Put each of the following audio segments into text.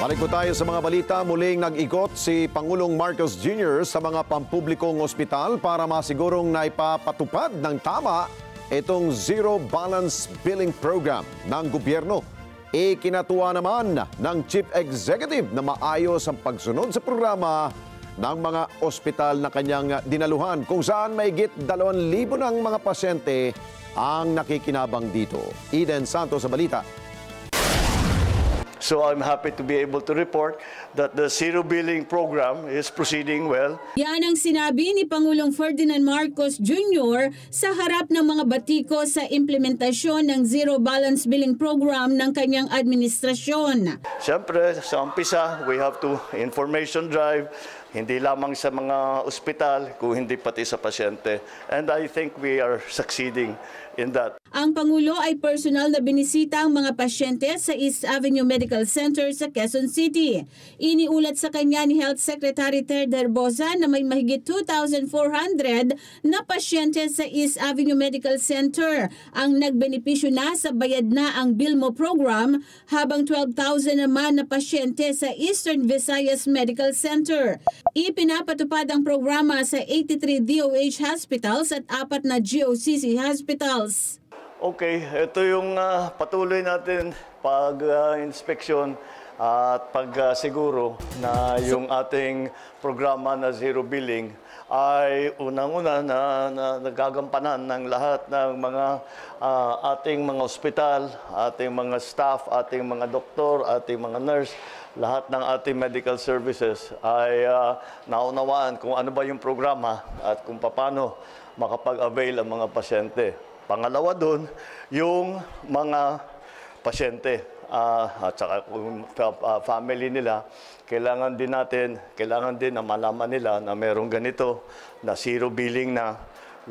Balik po tayo sa mga balita. Muling nag-ikot si Pangulong Marcos Jr. sa mga pampublikong ospital para masigurong naipapatupad ng tama itong Zero Balance Billing Program ng gobyerno. Ikinatuwa naman ng Chief Executive na maayos ang pagsunod sa programa ng mga ospital na kanyang dinaluhan kung saan mahigit 2,000 ng mga pasyente ang nakikinabang dito. Eden Santos sa balita. So I'm happy to be able to report that the Zero Billing Program is proceeding well. Yan ang sinabi ni Pangulong Ferdinand Marcos Jr. sa harap ng mga batiko sa implementasyon ng Zero Balance Billing Program ng kanyang administrasyon. Siyempre, sa umpisa, we have to information drive, hindi lamang sa mga ospital, kung hindi pati sa pasyente. And I think we are succeeding in that. Ang Pangulo ay personal na binisita ang mga pasyente sa East Avenue Medical Center sa Quezon City. Iniulat sa kanya ni Health Secretary Ted Herbosa na may mahigit 2,400 na pasyente sa East Avenue Medical Center ang nagbenepisyo na sa bayad na ang Bilmo program, habang 12,000 naman na pasyente sa Eastern Visayas Medical Center. Ipinapatupad ang programa sa 83 DOH hospitals at 4 na GOCC hospitals. Okay, ito yung patuloy natin pag-inspeksyon at pagsiguro na yung ating programa na Zero Billing ay unang-una na nagagampanan ng lahat ng mga ating mga ospital, ating mga staff, ating mga doktor, ating mga nurse, lahat ng ating medical services ay naunawaan kung ano ba yung programa at kung paano makapag-avail ang mga pasyente. Pangalawa doon, yung mga pasyente at saka family nila, kailangan din na malaman nila na merong ganito na zero billing na.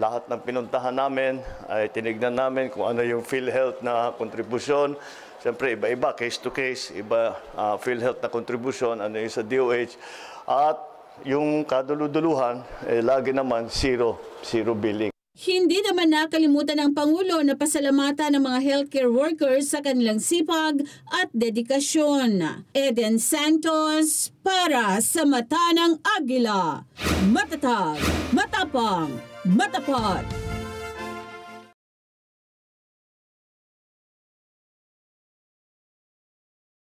Lahat ng pinuntahan namin ay tinignan namin kung ano yung PhilHealth na kontribusyon. Siyempre, iba-iba, case to case, iba PhilHealth na kontribusyon, ano yung sa DOH. At yung kaduluduluhan, lagi naman zero billing. Hindi naman nakalimutan ng Pangulo na pasalamatan ng mga healthcare workers sa kanilang sipag at dedikasyon. Eden Santos para sa Mata ng Agila. Matatag, matapang, matapat.